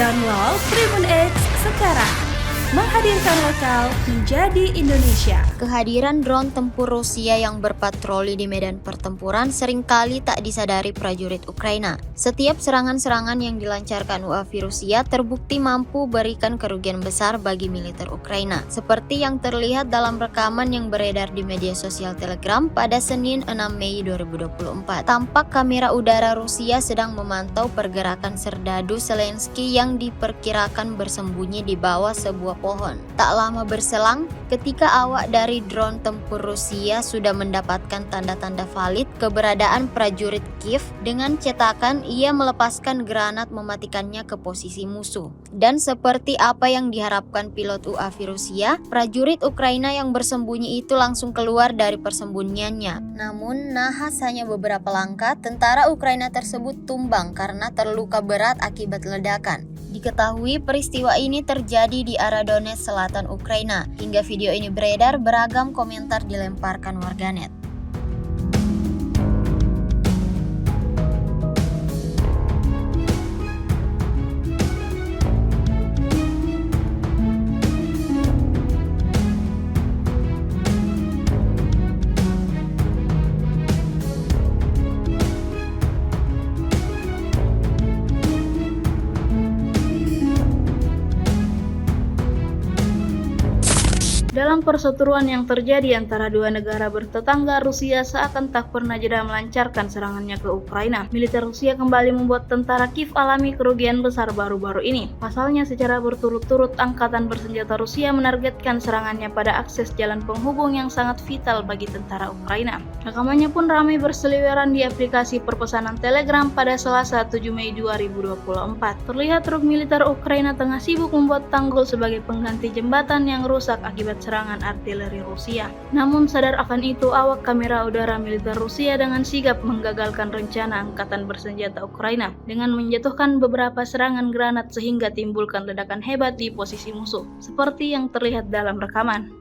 Download Tribun X sekarang. Menghadirkan lokal menjadi Indonesia. Kehadiran drone tempur Rusia yang berpatroli di medan pertempuran seringkali tak disadari prajurit Ukraina. Setiap serangan-serangan yang dilancarkan UAV Rusia terbukti mampu berikan kerugian besar bagi militer Ukraina, seperti yang terlihat dalam rekaman yang beredar di media sosial Telegram pada Senin 6 Mei 2024. Tampak kamera udara Rusia sedang memantau pergerakan serdadu Zelensky yang diperkirakan bersembunyi di bawah sebuah pohon. Tak lama berselang, ketika awak dari drone tempur Rusia sudah mendapatkan tanda-tanda valid keberadaan prajurit Kiev, dengan cetakan ia melepaskan granat mematikannya ke posisi musuh. Dan seperti apa yang diharapkan pilot UAV Rusia, prajurit Ukraina yang bersembunyi itu langsung keluar dari persembunyiannya. Namun, nahas hanya beberapa langkah, tentara Ukraina tersebut tumbang karena terluka berat akibat ledakan. Diketahui peristiwa ini terjadi di arah Donetsk, selatan Ukraina. Hingga video ini beredar, beragam komentar dilemparkan warganet. Dalam perseteruan yang terjadi antara dua negara bertetangga, Rusia seakan tak pernah jeda melancarkan serangannya ke Ukraina. Militer Rusia kembali membuat tentara Kiev alami kerugian besar baru-baru ini. Pasalnya, secara berturut-turut angkatan bersenjata Rusia menargetkan serangannya pada akses jalan penghubung yang sangat vital bagi tentara Ukraina. Rekamannya pun ramai berseliweran di aplikasi perpesanan Telegram pada Selasa 7 Mei 2024. Terlihat truk militer Ukraina tengah sibuk membuat tanggul sebagai pengganti jembatan yang rusak akibat serangan artileri Rusia. Namun sadar akan itu, awak kamera udara militer Rusia dengan sigap menggagalkan rencana angkatan bersenjata Ukraina dengan menjatuhkan beberapa serangan granat sehingga timbulkan ledakan hebat di posisi musuh, seperti yang terlihat dalam rekaman.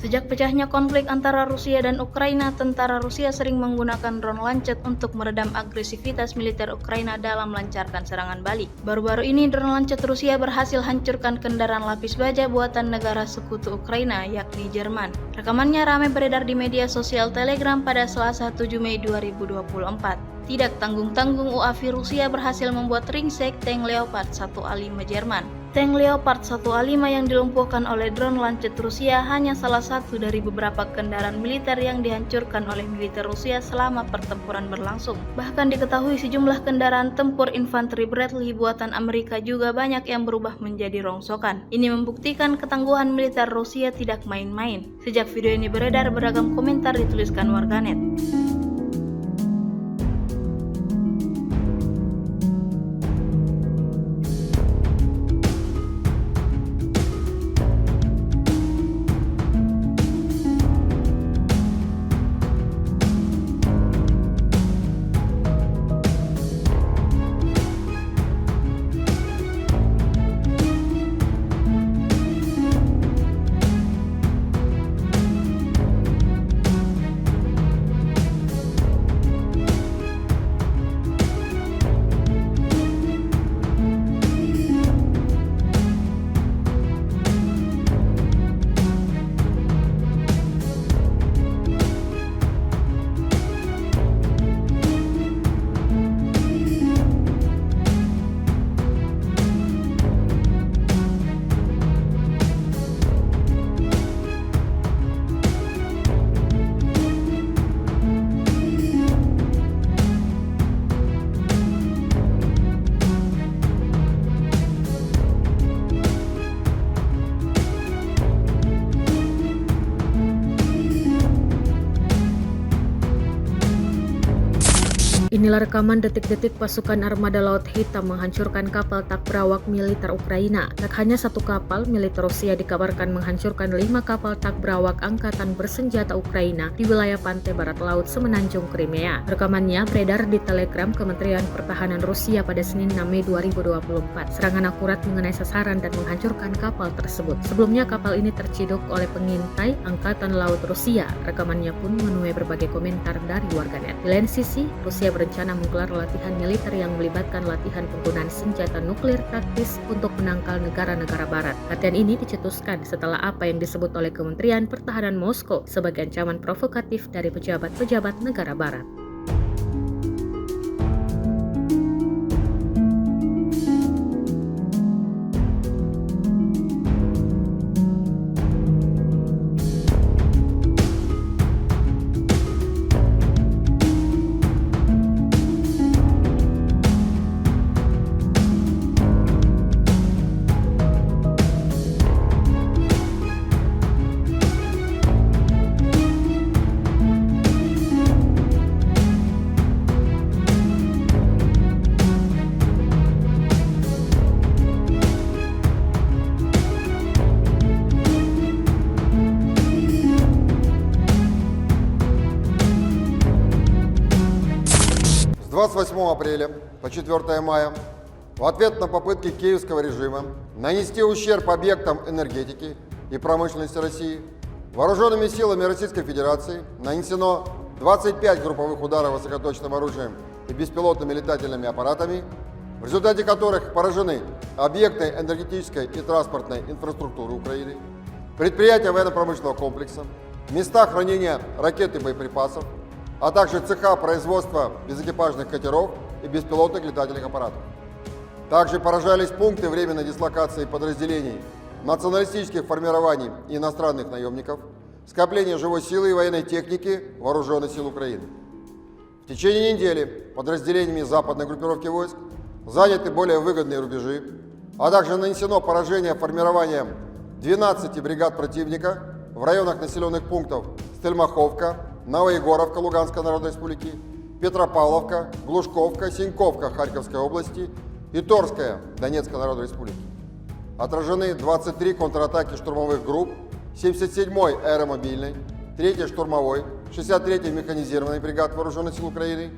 Sejak pecahnya konflik antara Rusia dan Ukraina, tentara Rusia sering menggunakan drone lancet untuk meredam agresivitas militer Ukraina dalam melancarkan serangan balik. Baru-baru ini, drone lancet Rusia berhasil hancurkan kendaraan lapis baja buatan negara sekutu Ukraina, yakni Jerman. Rekamannya ramai beredar di media sosial Telegram pada Selasa 7 Mei 2024. Tidak tanggung-tanggung, UAV Rusia berhasil membuat ringsek tank Leopard 1A5 Jerman. Tank Leopard 1A5 yang dilumpuhkan oleh drone lancet Rusia hanya salah satu dari beberapa kendaraan militer yang dihancurkan oleh militer Rusia selama pertempuran berlangsung. Bahkan diketahui sejumlah kendaraan tempur infanteri Bradley buatan Amerika juga banyak yang berubah menjadi rongsokan. Ini membuktikan ketangguhan militer Rusia tidak main-main. Sejak video ini beredar, beragam komentar dituliskan warganet. Inilah rekaman detik-detik pasukan armada Laut Hitam menghancurkan kapal tak berawak militer Ukraina. Tak hanya satu kapal, militer Rusia dikabarkan menghancurkan 5 kapal tak berawak angkatan bersenjata Ukraina di wilayah pantai barat laut semenanjung Crimea. Rekamannya beredar di Telegram Kementerian Pertahanan Rusia pada Senin 6 Mei 2024. Serangan akurat mengenai sasaran dan menghancurkan kapal tersebut. Sebelumnya kapal ini terciduk oleh pengintai Angkatan Laut Rusia. Rekamannya pun menuai berbagai komentar dari warganet. Di lain sisi, Rusia berencana menggelar latihan militer yang melibatkan latihan penggunaan senjata nuklir taktis untuk menangkal negara-negara barat. Latihan ini dicetuskan setelah apa yang disebut oleh Kementerian Pertahanan Moskow sebagai ancaman provokatif dari pejabat-pejabat negara barat. С 28 апреля по 4 мая в ответ на попытки киевского режима нанести ущерб объектам энергетики и промышленности России, вооруженными силами Российской Федерации нанесено 25 групповых ударов высокоточным оружием и беспилотными летательными аппаратами, в результате которых поражены объекты энергетической и транспортной инфраструктуры Украины, предприятия военно-промышленного комплекса, места хранения ракет и боеприпасов, а также цеха производства безэкипажных катеров и беспилотных летательных аппаратов. Также поражались пункты временной дислокации подразделений националистических формирований и иностранных наемников, скопления живой силы и военной техники Вооруженных сил Украины. В течение недели подразделениями западной группировки войск заняты более выгодные рубежи, а также нанесено поражение формированием 12 бригад противника в районах населенных пунктов Стельмаховка, Новоегоровка Луганской Народной Республики, Петропавловка, Глушковка, Синьковка Харьковской области и Торская Донецкой Народной Республики. Отражены 23 контратаки штурмовых групп 77-й аэромобильной, 3-й штурмовой, 63-й механизированной бригад Вооруженных сил Украины,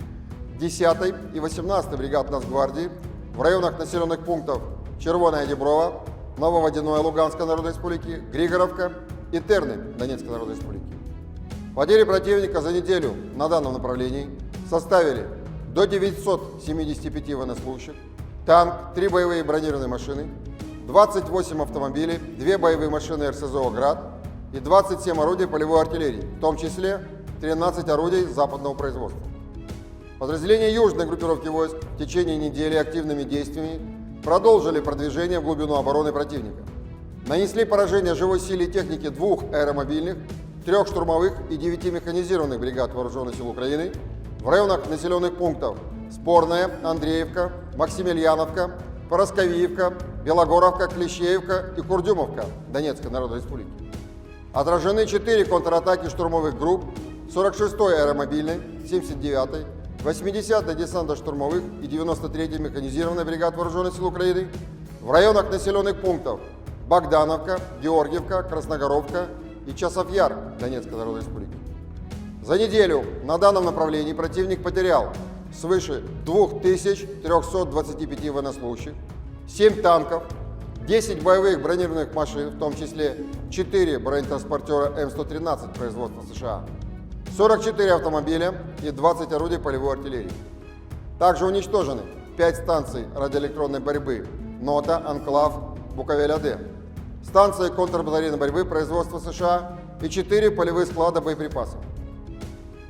10-й и 18-й бригад Нацгвардии в районах населенных пунктов Червоная Деброва, Нововодяное Луганской Народной Республики, Григоровка и Терны Донецкой Народной Республики. Потери противника за неделю на данном направлении составили до 975 военнослужащих, танк, 3 боевые бронированные машины, 28 автомобилей, 2 боевые машины РСЗО «Град» и 27 орудий полевой артиллерии, в том числе 13 орудий западного производства. Подразделения южной группировки войск в течение недели активными действиями продолжили продвижение в глубину обороны противника. Нанесли поражение живой силе и технике 2 аэромобильных, 3 штурмовых и 9 механизированных бригад Вооруженных сил Украины в районах населенных пунктов Спорная, Андреевка, Максимильяновка, Поросковиевка, Белогоровка, Клещеевка и Курдюмовка Донецкой Народной Республики. Отражены 4 контратаки штурмовых групп 46-й аэромобильной, 79-й, 80-й десантно-штурмовых и 93-й механизированной бригад Вооруженных сил Украины в районах населенных пунктов Богдановка, Георгиевка, Красногоровка и Часов-Яр Донецкой Народной Республики. За неделю на данном направлении противник потерял свыше 2325 военнослужащих, 7 танков, 10 боевых бронированных машин, в том числе 4 бронетранспортера М113 производства США, 44 автомобиля и 20 орудий полевой артиллерии. Также уничтожены 5 станций радиоэлектронной борьбы НОТА, Анклав, Буковель-АД, станции контрбатарейной борьбы производства США и 4 полевых склада боеприпасов.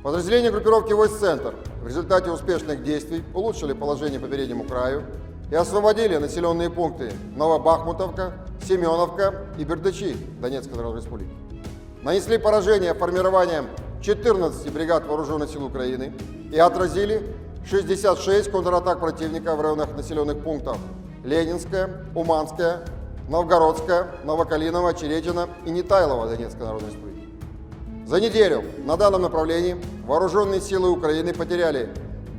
Подразделения группировки войск «Центр» в результате успешных действий улучшили положение по переднему краю и освободили населенные пункты Новобахмутовка, Семеновка и Бердычи Донецкой Народной Республики. Нанесли поражение формированием 14 бригад Вооруженных сил Украины и отразили 66 контратак противника в районах населенных пунктов Ленинская, Уманская, Новгородская, Новокалиново, Черетино и Нетайлово Донецкой Народной Республики. За неделю на данном направлении вооруженные силы Украины потеряли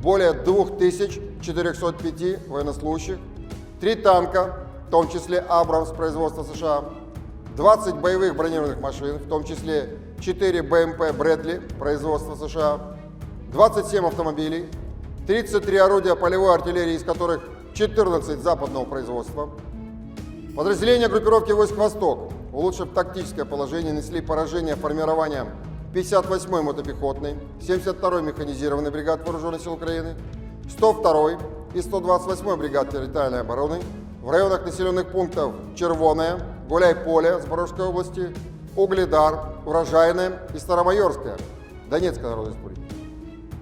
более 2405 военнослужащих, 3 танка, в том числе «Абрамс» производства США, 20 боевых бронированных машин, в том числе 4 БМП «Брэдли» производства США, 27 автомобилей, 33 орудия полевой артиллерии, из которых 14 западного производства. Подразделения группировки войск «Восток», улучшив тактическое положение, несли поражение формированием 58-й мотопехотной, 72-й механизированной бригад Вооруженных сил Украины, 102-й и 128-й бригад территориальной обороны в районах населенных пунктов Червоное, Гуляй-Поле Запорожской области, Угледар, Урожайная и Старомайорская Донецкой Народной Республики.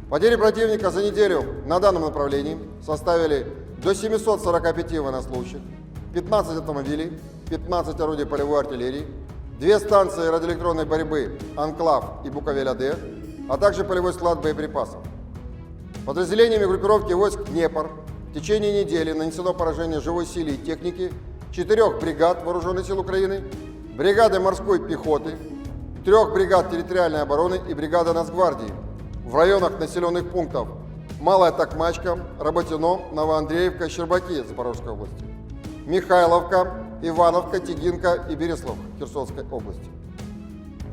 Потери противника за неделю на данном направлении составили до 745 военнослужащих, 15 автомобилей, 15 орудий полевой артиллерии, 2 станции радиоэлектронной борьбы «Анклав» и «Буковель-АД», а также полевой склад боеприпасов. Подразделениями группировки войск «Днепр» в течение недели нанесено поражение живой силе и техники 4 бригад Вооруженных сил Украины, бригады морской пехоты, 3 бригад территориальной обороны и бригады Нацгвардии в районах населенных пунктов Малая Токмачка, Работино, Новоандреевка, Щербаки Запорожской области, Михайловка, Ивановка, Тигинка и Береслав Херсонской области.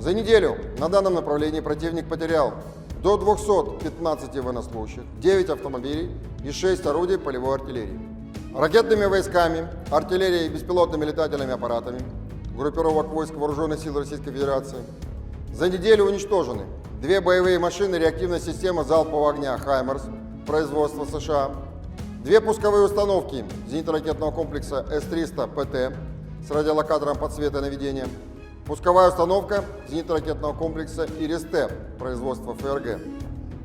За неделю на данном направлении противник потерял до 215 военнослужащих, 9 автомобилей и 6 орудий полевой артиллерии. Ракетными войсками, артиллерией и беспилотными летательными аппаратами группировок войск Вооруженных сил Российской Федерации за неделю уничтожены 2 боевые машины реактивной системы залпового огня «Хаймерс» производства США, 2 пусковые установки зенитно-ракетного комплекса С-300 ПТ с радиолокатором подсвета и наведения, пусковая установка зенитно-ракетного комплекса ИРИС-Т производства ФРГ,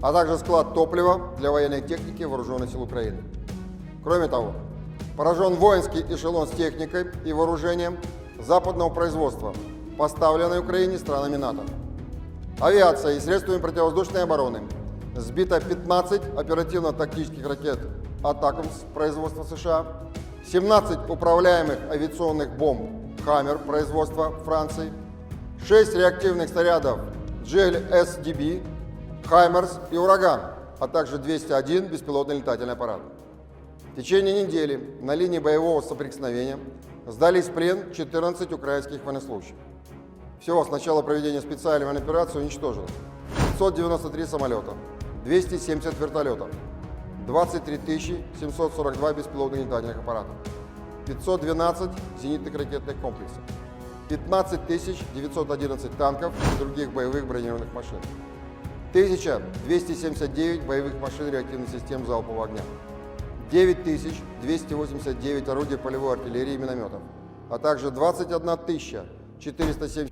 а также склад топлива для военной техники Вооруженных сил Украины. Кроме того, поражен воинский эшелон с техникой и вооружением западного производства, поставленной Украине странами НАТО. Авиация и средствами противовоздушной обороны сбито 15 оперативно-тактических ракет «Атакамс» производства США, 17 управляемых авиационных бомб «Хаммер» производства Франции, 6 реактивных снарядов GLSDB, «Хаймерс» и «Ураган», а также 201 беспилотный летательный аппарат. В течение недели на линии боевого соприкосновения сдались в плен 14 украинских военнослужащих. Всего с начала проведения специальной военной операции уничтожено 593 самолета, 270 вертолетов, 23 742 беспилотных летательных аппаратов, 512 зенитных ракетных комплексов, 15 911 танков и других боевых бронированных машин, 1279 боевых машин реактивных систем залпового огня, 9289 орудий полевой артиллерии и минометов, а также 21 470